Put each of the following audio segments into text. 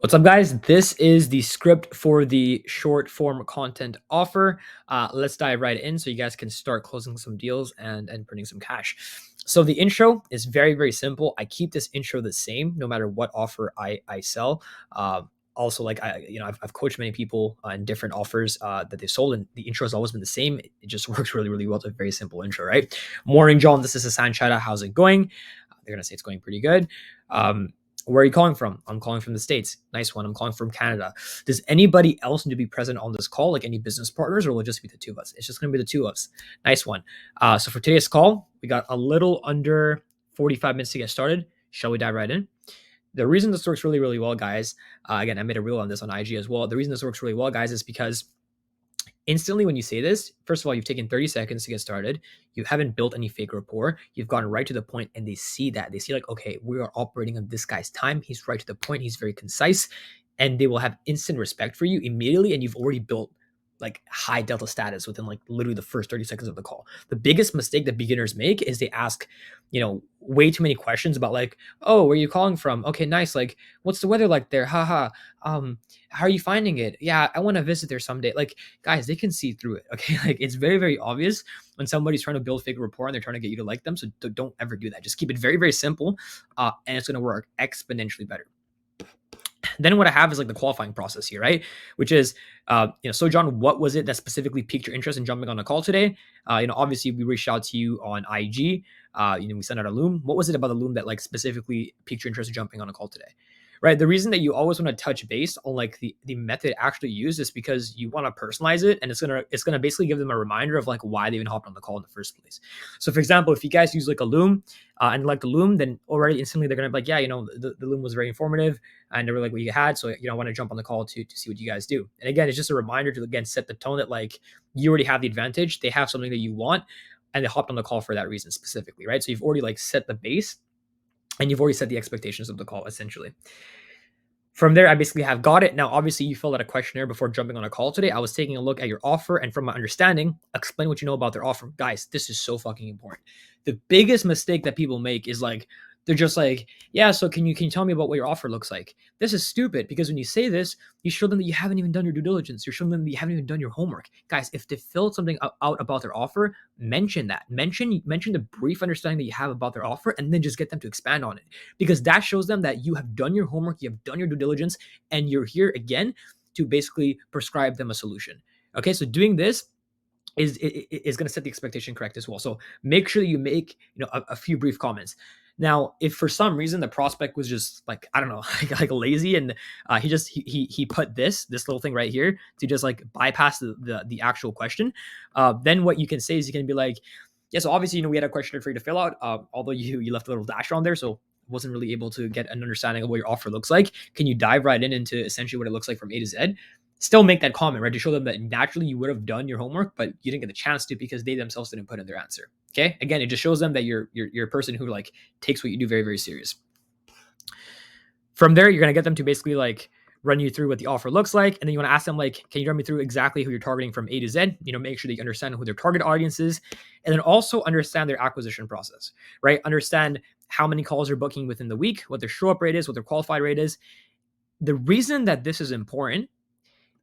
What's up, guys? This is the script for the short form content offer. Let's dive right in so you guys can start closing some deals and printing some cash. So the intro is very, very simple. I keep this intro the same no matter what offer I sell. Also, like I've coached many people in different offers that they've sold, and the intro has always been the same. It just works really, really well. It's a very simple intro, right? Morning, John. This is Hassan Chada. How's it going? They're gonna say it's going pretty good. Where are you calling from? I'm calling from the States. Nice one. I'm calling from Canada. Does anybody else need to be present on this call, like any business partners, or will it just be the two of us? It's just going to be the two of us. Nice one. So for today's call, we got a little under 45 minutes to get started. Shall we dive right in? The reason this works really, really well, guys, again, I made a reel on this on IG as well. The reason this works really well, guys, is because instantly when you say this, first of all, you've taken 30 seconds to get started. You haven't built any fake rapport. You've gone right to the point, and they see that. They see like, okay, we are operating on this guy's time. He's right to the point. He's very concise, and they will have instant respect for you immediately. And you've already built like high delta status within like literally the first 30 seconds of the call. The biggest mistake that beginners make is they ask, way too many questions about like, oh, where are you calling from? Okay, nice. Like, what's the weather like there? Haha. How are you finding it? Yeah, I want to visit there someday. Like, guys, they can see through it. Okay. Like, it's very, very obvious when somebody's trying to build fake rapport and they're trying to get you to like them. So don't ever do that. Just keep it very, very simple. And it's going to work exponentially better. Then what I have is like the qualifying process here, right? Which is, so John, what was it that specifically piqued your interest in jumping on a call today? Obviously we reached out to you on IG. We sent out a Loom. What was it about the Loom that like specifically piqued your interest in jumping on a call today? Right. The reason that you always want to touch base on like the method actually used is because you want to personalize it, and it's gonna basically give them a reminder of like why they even hopped on the call in the first place. So for example, if you guys use like a Loom and like the Loom, then already instantly they're gonna be like, yeah, the Loom was very informative and they were like what you had. So I want to jump on the call to see what you guys do. And again, it's just a reminder to again set the tone that like you already have the advantage. They have something that you want, and they hopped on the call for that reason specifically, right? So you've already like set the base and you've already set the expectations of the call essentially. From there, I basically have got it. Now, obviously, you filled out a questionnaire before jumping on a call today. I was taking a look at your offer, and from my understanding, explain what you know about their offer. Guys, this is so fucking important. The biggest mistake that people make is like, they're just like, yeah, so can you tell me about what your offer looks like? This is stupid because when you say this, you show them that you haven't even done your due diligence. You're showing them that you haven't even done your homework. Guys, if they filled something out about their offer, mention that. Mention the brief understanding that you have about their offer, and then just get them to expand on it, because that shows them that you have done your homework, you have done your due diligence, and you're here again to basically prescribe them a solution. Okay, so doing this is going to set the expectation correct as well. So make sure that you make a few brief comments. Now, if for some reason the prospect was just like, I don't know, like lazy, and he put this little thing right here to just like bypass the actual question, then what you can say is you can be like, yeah, so obviously we had a questionnaire for you to fill out, although you left a little dash on there, so wasn't really able to get an understanding of what your offer looks like. Can you dive right into essentially what it looks like from A to Z? Still make that comment, right? To show them that naturally you would have done your homework, but you didn't get the chance to because they themselves didn't put in their answer. Okay. Again, it just shows them that you're a person who like takes what you do very, very serious. From there, you're gonna get them to basically like run you through what the offer looks like, and then you want to ask them like, can you run me through exactly who you're targeting from A to Z? Make sure that you understand who their target audience is, and then also understand their acquisition process, right? Understand how many calls they're booking within the week, what their show up rate is, what their qualified rate is. The reason that this is important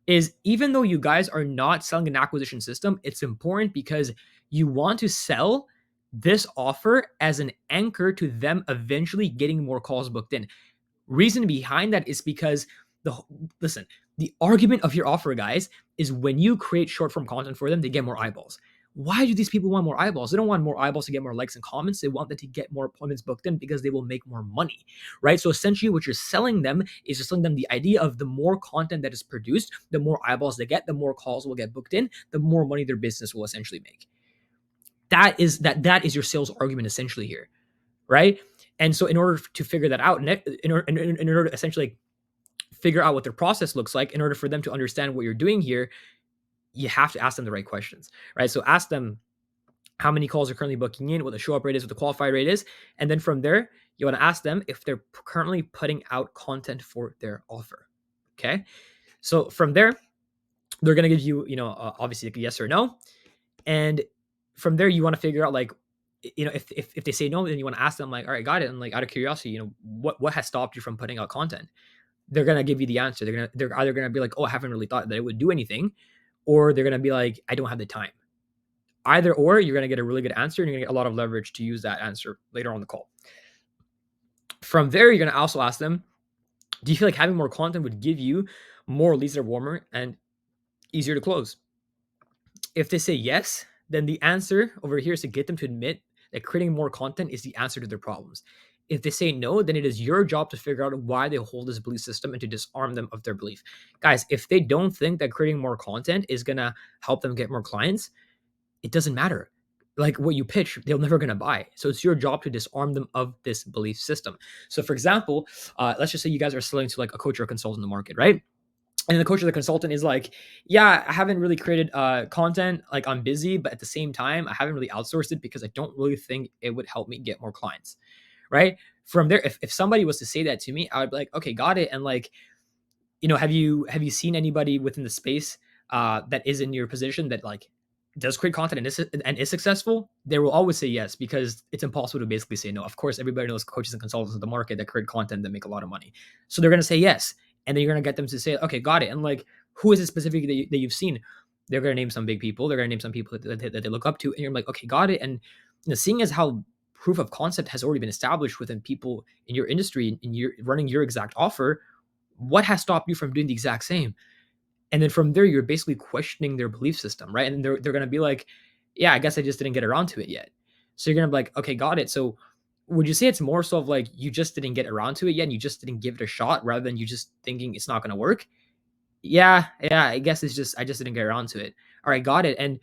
is even though you guys are not selling an acquisition system, it's important because you want to sell this offer as an anchor to them eventually getting more calls booked in. Reason behind that is because the argument of your offer, guys, is when you create short form content for them, they get more eyeballs. Why do these people want more eyeballs? They don't want more eyeballs to get more likes and comments. They want them to get more appointments booked in because they will make more money, right? So essentially what you're selling them is you're selling them the idea of the more content that is produced, the more eyeballs they get, the more calls will get booked in, the more money their business will essentially make. That is your sales argument essentially here, right? And so in order to figure that out, in order to essentially figure out what their process looks like, in order for them to understand what you're doing here, you have to ask them the right questions, right? So ask them how many calls are currently booking in, what the show up rate is, what the qualified rate is. And then from there, you want to ask them if they're currently putting out content for their offer. Okay. So from there, they're going to give you, obviously like a yes or no. And from there, you want to figure out like, if they say no, then you want to ask them like, all right, got it. And like, out of curiosity, what has stopped you from putting out content? they're gonna give you the answer. They're either gonna be like, oh, I haven't really thought that it would do anything, or they're gonna be like, I don't have the time. Either or, you're gonna get a really good answer, and you're gonna get a lot of leverage to use that answer later on the call. From there, you're gonna also ask them, do you feel like having more content would give you more leads that are warmer and easier to close? If they say yes, then the answer over here is to get them to admit that creating more content is the answer to their problems. If they say no, then it is your job to figure out why they hold this belief system and to disarm them of their belief. Guys, if they don't think that creating more content is gonna help them get more clients, it doesn't matter. Like what you pitch, they're never gonna buy. So it's your job to disarm them of this belief system. So, for example, let's just say you guys are selling to like a coach or a consultant in the market, right? And the coach or the consultant is like, yeah, I haven't really created content, like I'm busy, but at the same time I haven't really outsourced it because I don't really think it would help me get more clients, right? From there, if somebody was to say that to me, I would be like, okay, got it. And like, have you seen anybody within the space that is in your position that like does create content and is successful? They will always say yes, because it's impossible to basically say no. Of course, everybody knows coaches and consultants in the market that create content that make a lot of money, so they're going to say yes, and then you're going to get them to say, okay, got it. And like, who is it specifically that you've seen? They're going to name some big people. They're going to name some people that they look up to, and you're like, okay, got it. And seeing as how proof of concept has already been established within people in your industry, and you're running your exact offer, what has stopped you from doing the exact same? And then from there, you're basically questioning their belief system, right? And they're going to be like, yeah, I guess I just didn't get around to it yet. So you're going to be like, okay, got it. So would you say it's more so of like you just didn't get around to it yet and you just didn't give it a shot, rather than you just thinking it's not going to work? Yeah, I guess it's just I just didn't get around to it. All right, got it. And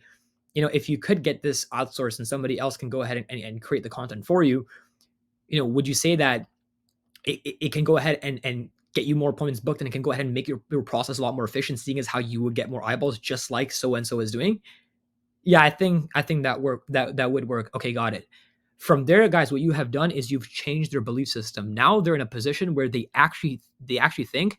if you could get this outsourced and somebody else can go ahead and create the content for you, would you say that it can go ahead and get you more appointments booked, and it can go ahead and make your process a lot more efficient, seeing as how you would get more eyeballs, just like so and so is doing? Yeah, I think that would work. Okay, got it. From there, guys, what you have done is you've changed their belief system. Now they're in a position where they actually think,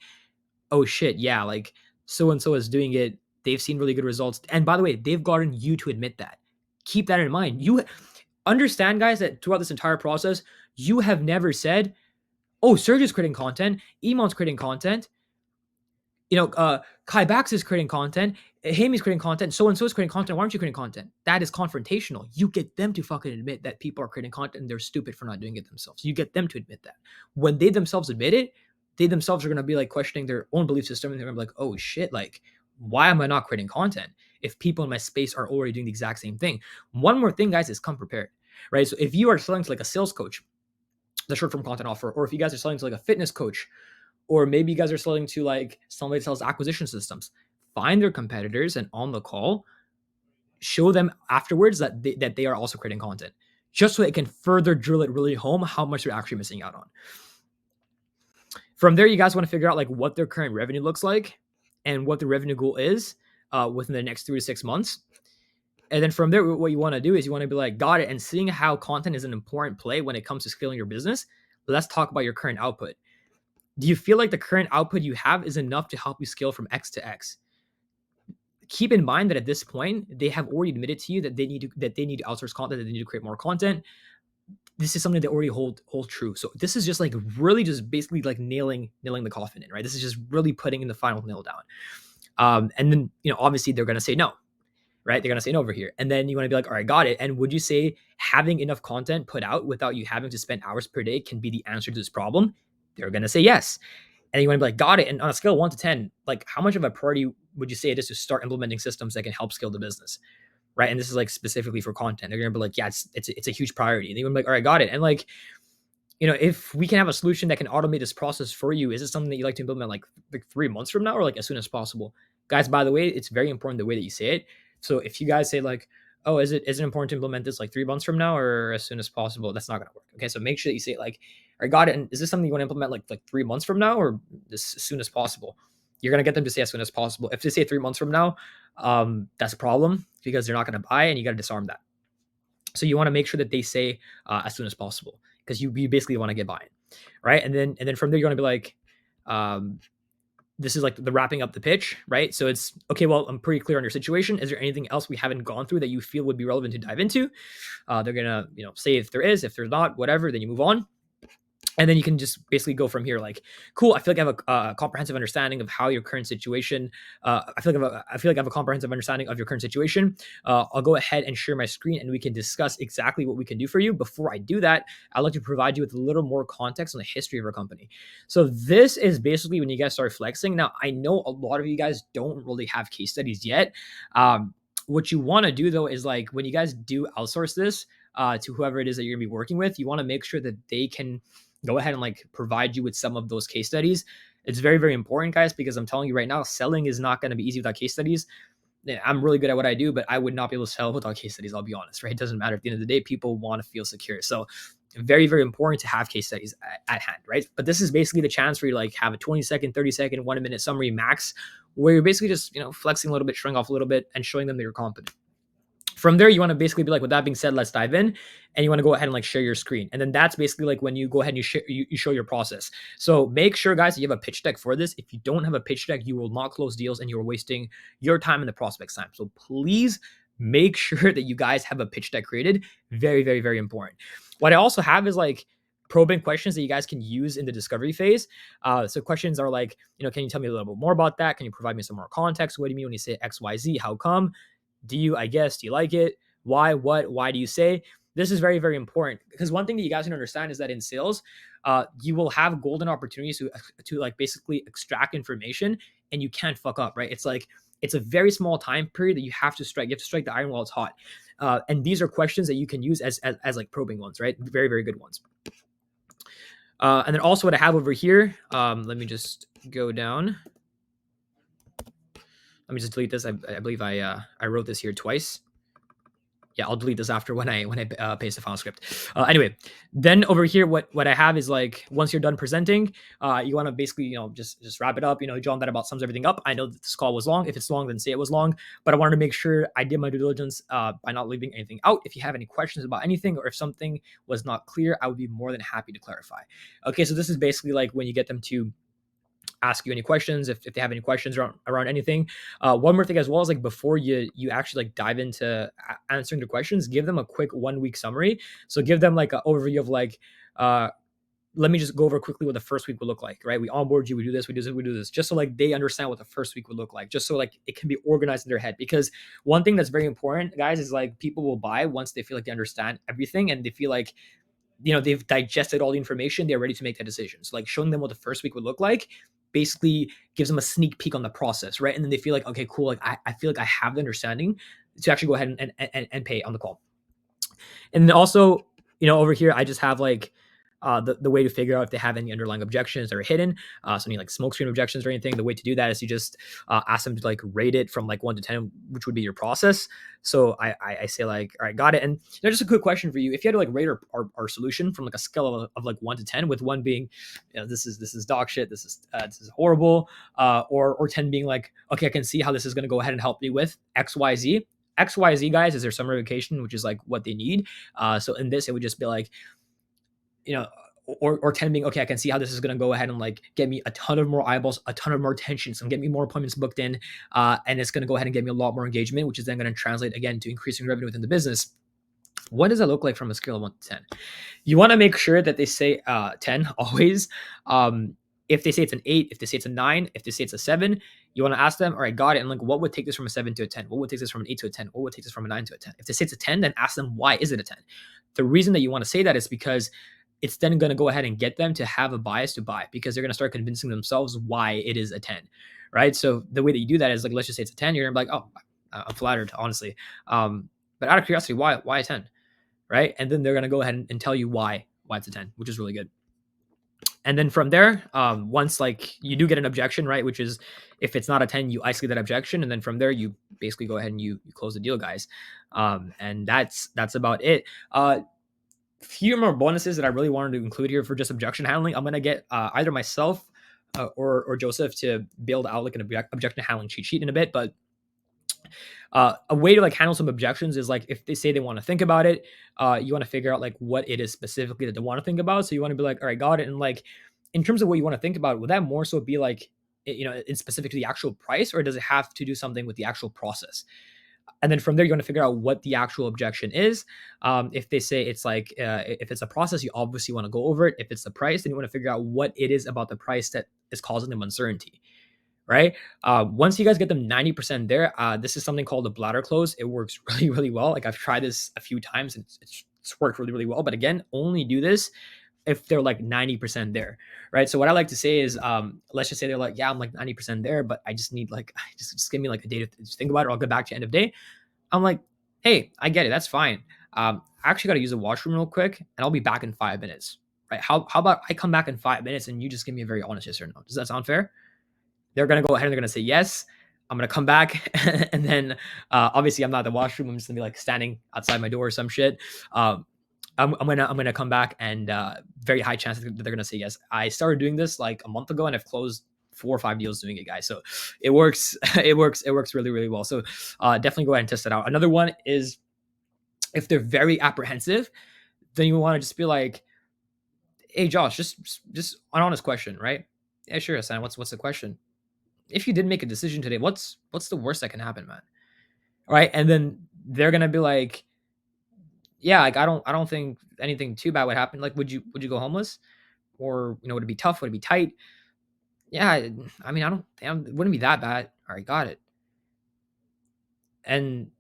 oh shit, yeah, like so and so is doing it. They've seen really good results. And by the way, they've gotten you to admit that. Keep that in mind. You understand, guys, that throughout this entire process, you have never said, oh, Serge is creating content, Iman's creating content, Kai Bax is creating content, Hamy's creating content, so and so is creating content. Why aren't you creating content? That is confrontational. You get them to fucking admit that people are creating content and they're stupid for not doing it themselves. You get them to admit that. When they themselves admit it, they themselves are gonna be like questioning their own belief system, and they're gonna be like, oh shit, like, why am I not creating content if people in my space are already doing the exact same thing? One more thing, guys, is come prepared, right? So if you are selling to like a sales coach, the short form content offer, or if you guys are selling to like a fitness coach, or maybe you guys are selling to like somebody that sells acquisition systems, find their competitors and on the call, show them afterwards that they are also creating content, just so it can further drill it really home how much they're actually missing out on. From there, you guys want to figure out like what their current revenue looks like and what the revenue goal is within the next 3 to 6 months. And then from there, what you want to do is you want to be like, got it. And seeing how content is an important play when it comes to scaling your business, let's talk about your current output. Do you feel like the current output you have is enough to help you scale from X to X? Keep in mind that at this point, they have already admitted to you that they need to outsource content, that they need to create more content. This is something they already hold true. So this is just like really just basically like nailing the coffin in, right? This is just really putting in the final nail down. And then obviously they're gonna say no, right? They're gonna say no over here. And then you want to be like, all right, got it. And would you say having enough content put out without you having to spend hours per day can be the answer to this problem? They're gonna say yes. And you want to be like, got it. And on a scale of 1 to 10, like how much of a priority would you say it is to start implementing systems that can help scale the business, right? And this is like specifically for content. They're gonna be like, yeah, it's a huge priority. And you're gonna be like, all right, got it. And like, if we can have a solution that can automate this process for you, is it something that you like to implement like 3 months from now, or like as soon as possible? Guys, by the way, it's very important the way that you say it. So if you guys say like, oh, is it important to implement this like 3 months from now or as soon as possible? That's not gonna work. Okay, so make sure that you say it like, I got it. And is this something you want to implement like 3 months from now, or as soon as possible? You're gonna get them to say as soon as possible. If they say 3 months from now, that's a problem because they're not gonna buy, and you got to disarm that. So you want to make sure that they say as soon as possible, because you basically want to get buy-in, right? And then from there, you're gonna be like, this is like the wrapping up the pitch, right? So it's okay. Well, I'm pretty clear on your situation. Is there anything else we haven't gone through that you feel would be relevant to dive into? They're gonna say if there is, if there's not, whatever. Then you move on. And then you can just basically go from here. Like, cool, I feel like I have a comprehensive understanding of how your current situation. I feel like I have a comprehensive understanding of your current situation. I'll go ahead and share my screen, and we can discuss exactly what we can do for you. Before I do that, I'd like to provide you with a little more context on the history of our company. So this is basically when you guys start flexing. Now, I know a lot of you guys don't really have case studies yet. What you want to do though is, like, when you guys do outsource this to whoever it is that you're gonna be working with, you want to make sure that they can go ahead and like provide you with some of those case studies. It's very, very important, guys, because I'm telling you right now, selling is not going to be easy without case studies. Yeah, I'm really good at what I do, but I would not be able to sell without case studies. I'll be honest, right? It doesn't matter. At the end of the day, people want to feel secure. So very, very important to have case studies at hand, right? But this is basically the chance for you to like have a 20-second, 30-second, 1 minute summary max, where you're basically just, flexing a little bit, showing off a little bit, and showing them that you're competent. From there, you want to basically be like, with that being said, let's dive in. And you want to go ahead and like share your screen. And then that's basically like when you go ahead and you show your process. So make sure, guys, that you have a pitch deck for this. If you don't have a pitch deck, you will not close deals and you're wasting your time and the prospect's time. So please make sure that you guys have a pitch deck created. Very, very, very important. What I also have is like probing questions that you guys can use in the discovery phase. So questions are like, can you tell me a little bit more about that? Can you provide me some more context? What do you mean when you say XYZ? How come? Do you, I guess, do you like it? Why? What? Why do you say? This is very, very important, because one thing that you guys can understand is that in sales, you will have golden opportunities to like basically extract information, and you can't fuck up, right? It's like it's a very small time period that you have to strike. You have to strike the iron while it's hot, and these are questions that you can use as like probing ones, right? Very, very good ones. And then also what I have over here, let me just go down. Let me just delete this. I believe I wrote this here twice. Yeah, I'll delete this after when I paste the final script. Anyway, then over here, what I have is like, once you're done presenting, you want to basically just wrap it up. John, that about sums everything up. I know that this call was long. If it's long, then say it was long. But I wanted to make sure I did my due diligence by not leaving anything out. If you have any questions about anything, or if something was not clear, I would be more than happy to clarify. Okay, so this is basically like when you get them to ask you any questions, if they have any questions around anything. One more thing as well is, like, before you actually like dive into answering the questions, give them a quick 1 week summary. So give them like an overview of like, let me just go over quickly what the first week would look like, right? We onboard you, we do this, we do this, we do this, just so like they understand what the first week would look like, just so like it can be organized in their head. Because one thing that's very important, guys, is like people will buy once they feel like they understand everything, and they feel like they've digested all the information, they're ready to make that decision. So like showing them what the first week would look like basically gives them a sneak peek on the process, right? And then they feel like, okay, cool, like I feel like I have the understanding to actually go ahead and pay on the call. And then also, over here, I just have like the way to figure out if they have any underlying objections that are hidden. So any like smokescreen objections or anything. The way to do that is you just ask them to like rate it from like 1 to 10, which would be your process. So I say like, all right, got it. And just a quick question for you: if you had to like rate our solution from like a scale of like 1 to 10, with 1 being, this is dog shit, this is horrible, or 10 being like, okay, I can see how this is going to go ahead and help me with XYZ. XYZ, guys, is their summarification, which is like what they need. So in this, it would just be like, or 10 being, okay, I can see how this is going to go ahead and like get me a ton of more eyeballs, a ton of more attention. So get me more appointments booked in. And it's going to go ahead and get me a lot more engagement, which is then going to translate again to increasing revenue within the business. What does that look like from a scale of 1 to 10? You want to make sure that they say 10 always. If they say it's an 8, if they say it's a 9, if they say it's a 7, you want to ask them, all right, got it. And like, what would take this from a 7 to a 10? What would take this from an 8 to a 10? What would take this from a 9 to a 10? If they say it's a 10, then ask them, why is it a 10? The reason that you want to say that is because it's then going to go ahead and get them to have a bias to buy, because they're going to start convincing themselves why it is a 10, right? So the way that you do that is like, let's just say it's a 10. You're going to be like, oh, I'm flattered, honestly. But out of curiosity, why a 10, right? And then they're going to go ahead and tell you why it's a 10, which is really good. And then from there, once like you do get an objection, right, which is if it's not a 10, you isolate that objection. And then from there, you basically go ahead and you close the deal, guys. And that's about it. Few more bonuses that I really wanted to include here for just objection handling. I'm gonna get either myself or Joseph to build out like an objection handling cheat sheet in a bit. But a way to like handle some objections is like, if they say they want to think about it, you want to figure out like what it is specifically that they want to think about. So you want to be like, all right, got it. And like, in terms of what you want to think about, would that more so be like, it's specific to the actual price, or does it have to do something with the actual process? And then from there, you want to figure out what the actual objection is. If they say it's like, if it's a process, you obviously want to go over it. If it's the price, then you want to figure out what it is about the price that is causing them uncertainty, right? Once you guys get them 90% there, this is something called a bladder close. It works really, really well. Like I've tried this a few times and it's worked really, really well. But again, only do this if they're like 90% there, right? So what I like to say is, let's just say they're like, yeah, I'm like 90% there, but I just need like, just give me like a day to just think about it. I'll get back to you end of day. I'm like, hey, I get it. That's fine. I actually got to use the washroom real quick, and I'll be back in 5 minutes. Right? How about I come back in 5 minutes and you just give me a very honest yes or no? Does that sound fair? They're gonna go ahead and they're gonna say yes. I'm gonna come back, and then obviously I'm not at the washroom. I'm just gonna be like standing outside my door or some shit. Um, I'm gonna come back, and very high chance that they're gonna say yes. I started doing this like a month ago, and I've closed 4 or 5 deals doing it, guys. So it works. It works really, really well. So definitely go ahead and test it out. Another one is if they're very apprehensive, then you want to just be like, "Hey, Josh, just an honest question, right? Yeah, sure, Hassan. What's the question? If you did make a decision today, what's the worst that can happen, man?" Right? And then they're gonna be like, "Yeah, like I don't think anything too bad would happen. Like, would you go homeless, or would it be tough? Would it be tight? Yeah, I mean, it wouldn't be that bad. All right, got it." And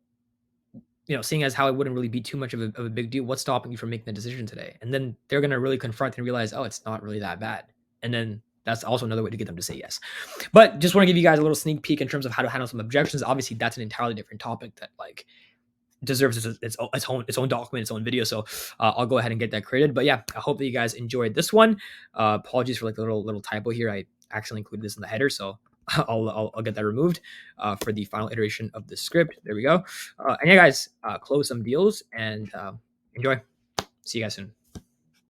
seeing as how it wouldn't really be too much of a big deal, what's stopping you from making the decision today? And then they're gonna really confront and realize, oh, it's not really that bad. And then that's also another way to get them to say yes. But just want to give you guys a little sneak peek in terms of how to handle some objections. Obviously, that's an entirely different topic that like deserves its own document, its own video. So I'll go ahead and get that created. But yeah, I hope that you guys enjoyed this one. Apologies for like a little typo here. I actually included this in the header, so I'll get that removed for the final iteration of the script. There we go. And yeah, guys, close some deals and enjoy. See you guys soon.